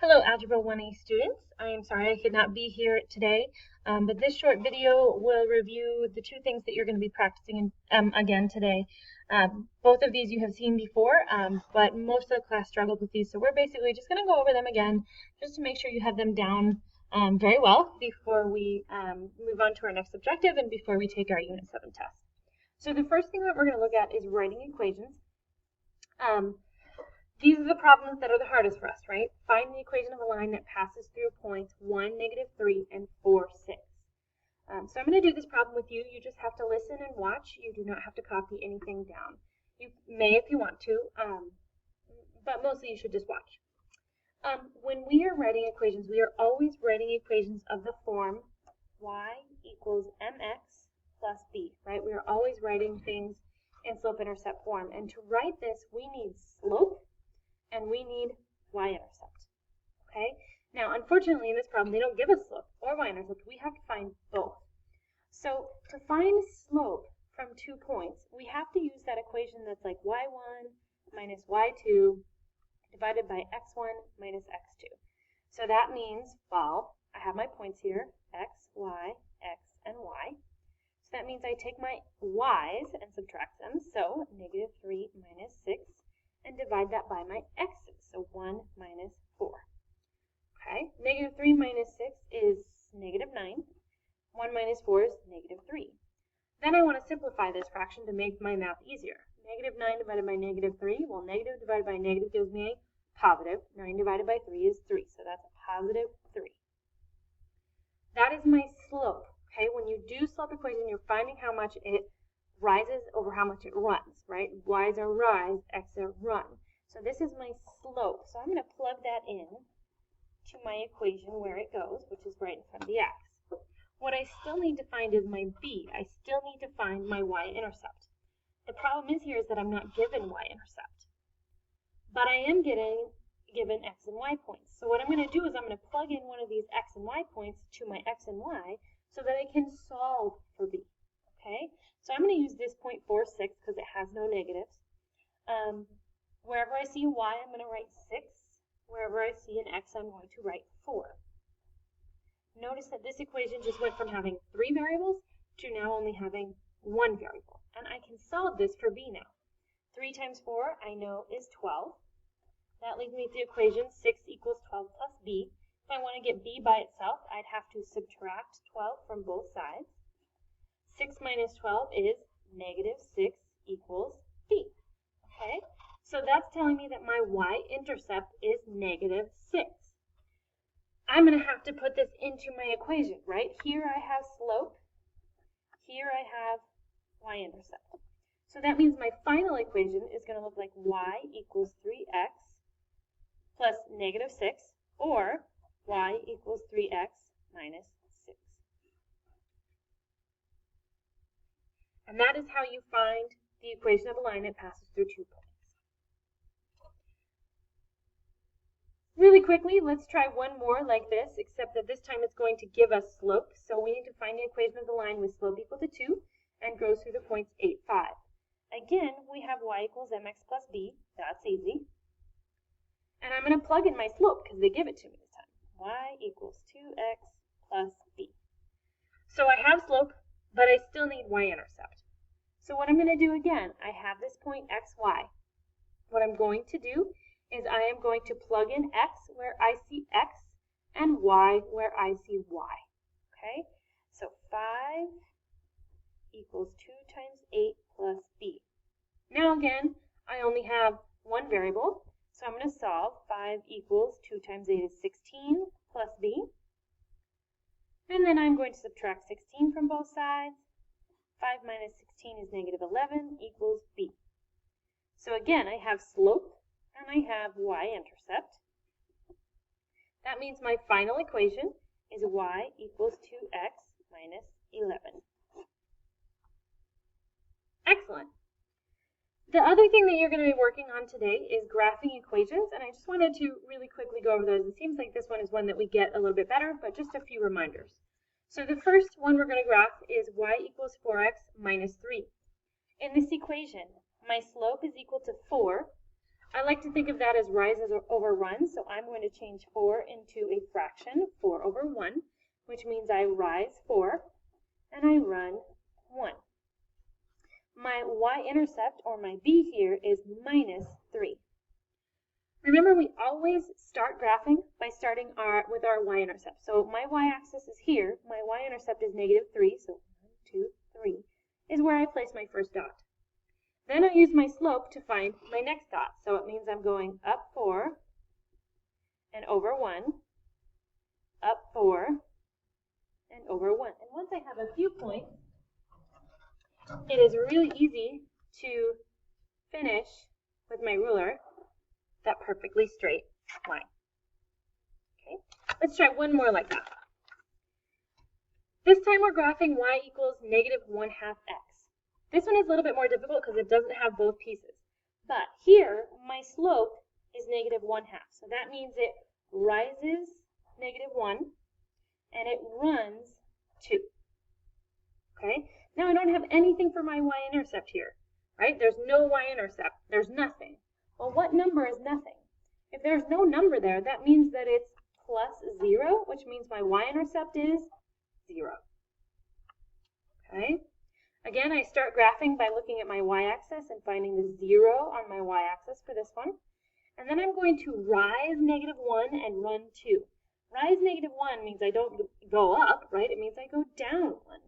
Hello, Algebra 1A students. I am sorry I could not be here today, but this short video will review the two things that you're going to be practicing again today. Both of these you have seen before, but most of the class struggled with these, so we're basically just going to go over them again just to make sure you have them down very well before we move on to our next objective and before we take our Unit 7 test. So the first thing that we're going to look at is writing equations. These are the problems that are the hardest for us, right? Find the equation of a line that passes through points 1, -3, and 4, 6. So I'm going to do this problem with you. You just have to listen and watch. You do not have to copy anything down. You may if you want to, but mostly you should just watch. When we are writing equations, we are always writing equations of the form y equals mx plus b, right? We are always writing things in slope-intercept form. And to write this, we need slope and we need y-intercept, okay? Now, unfortunately, in this problem, they don't give us slope or y-intercept. We have to find both. So to find slope from 2 points, we have to use that equation that's like y1 minus y2 divided by x1 minus x2. So that means, well, I have my points here, x, y, x, and y. So that means I take my y's and subtract them, so -3 minus 6, and divide that by my x's, so 1 minus 4. Okay, -3 minus 6 is -9. 1 minus 4 is -3. Then I want to simplify this fraction to make my math easier. -9 divided by -3, well, negative divided by negative gives me a positive. 9 divided by 3 is 3, so that's a positive 3. That is my slope. Okay, when you do slope equation, you're finding how much it rises over how much it runs, right? Y's are rise, x are run. So this is my slope. So I'm going to plug that in to my equation where it goes, which is right in front of the x. What I still need to find is my b. I still need to find my y-intercept. The problem is here is that I'm not given y-intercept, but I am given x and y points. So what I'm going to do is I'm going to plug in one of these x and y points to my x and y so that I can solve for b. Okay, so I'm going to use this 0.46 because it has no negatives. Wherever I see a y, I'm going to write 6. Wherever I see an x, I'm going to write 4. Notice that this equation just went from having 3 variables to now only having 1 variable. And I can solve this for b now. 3 times 4, I know, is 12. That leaves me with the equation 6 equals 12 plus b. If I want to get b by itself, I'd have to subtract 12 from both sides. 6 minus 12 is -6 equals b. Okay, so that's telling me that my y-intercept is -6. I'm going to have to put this into my equation, right? Here I have slope. Here I have y-intercept. So that means my final equation is going to look like y equals 3x plus -6, or y equals 3x minus 6. And that is how you find the equation of a line that passes through 2 points. Really quickly, let's try one more like this, except that this time it's going to give us slope. So we need to find the equation of the line with slope equal to 2 and goes through the points 8, 5. Again, we have y equals mx plus b. That's easy. And I'm going to plug in my slope because they give it to me this time. Y equals 2x plus b. So I have slope, but I still need y-intercept. So what I'm going to do again, I have this point x, y. What I'm going to do is I am going to plug in x where I see x and y where I see y. Okay, so 5 equals 2 times 8 plus b. Now again, I only have one variable, so I'm going to solve. 5 equals 2 times 8 is 16 plus b. And then I'm going to subtract 16 from both sides. 5 minus 16 is -11 equals b. So again, I have slope and I have y-intercept. That means my final equation is y equals 2x minus 11. Excellent. The other thing that you're going to be working on today is graphing equations, and I just wanted to really quickly go over those. It seems like this one is one that we get a little bit better, but just a few reminders. So the first one we're going to graph is y equals 4x minus 3. In this equation, my slope is equal to 4. I like to think of that as rises over runs, so I'm going to change 4 into a fraction, 4 over 1, which means I rise 4 and I run 1. My y-intercept, or my b here, is minus 3. Remember, we always start graphing by starting with our y-intercept. So my y-axis is here, my y-intercept is negative 3, so 1, 2, 3, is where I place my first dot. Then I use my slope to find my next dot. So it means I'm going up 4 and over 1, up 4 and over 1. And once I have a few points, it is really easy to finish with my ruler that perfectly straight line. Okay, let's try one more like that. This time we're graphing y equals negative 1/2 x. This one is a little bit more difficult because it doesn't have both pieces. But here, my slope is negative 1/2. So that means it rises negative 1 and it runs 2. Okay, now I don't have anything for my y-intercept here, right? There's no y-intercept. There's nothing. Well, what number is nothing? If there's no number there, that means that it's plus 0, which means my y-intercept is 0. Okay? Again, I start graphing by looking at my y-axis and finding the 0 on my y-axis for this one. And then I'm going to rise negative 1 and run 2. Rise negative 1 means I don't go up, right? It means I go down 1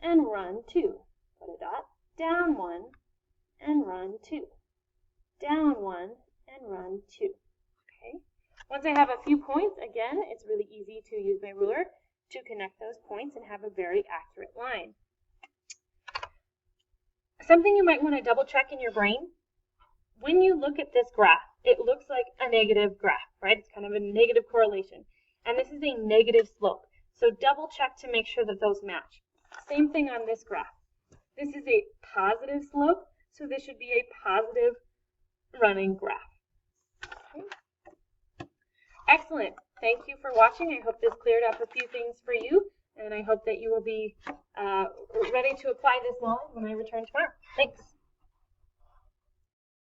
and run 2. Put a dot. Down 1 and run 2. Down 1 and run 2. Okay. Once I have a few points, again, it's really easy to use my ruler to connect those points and have a very accurate line. Something you might want to double check in your brain, when you look at this graph, it looks like a negative graph, right? It's kind of a negative correlation. And this is a negative slope. So double check to make sure that those match. Same thing on this graph. This is a positive slope, so this should be a positive running graph. Okay. Excellent. Thank you for watching. I hope this cleared up a few things for you, and I hope that you will be ready to apply this knowledge when I return tomorrow. Thanks.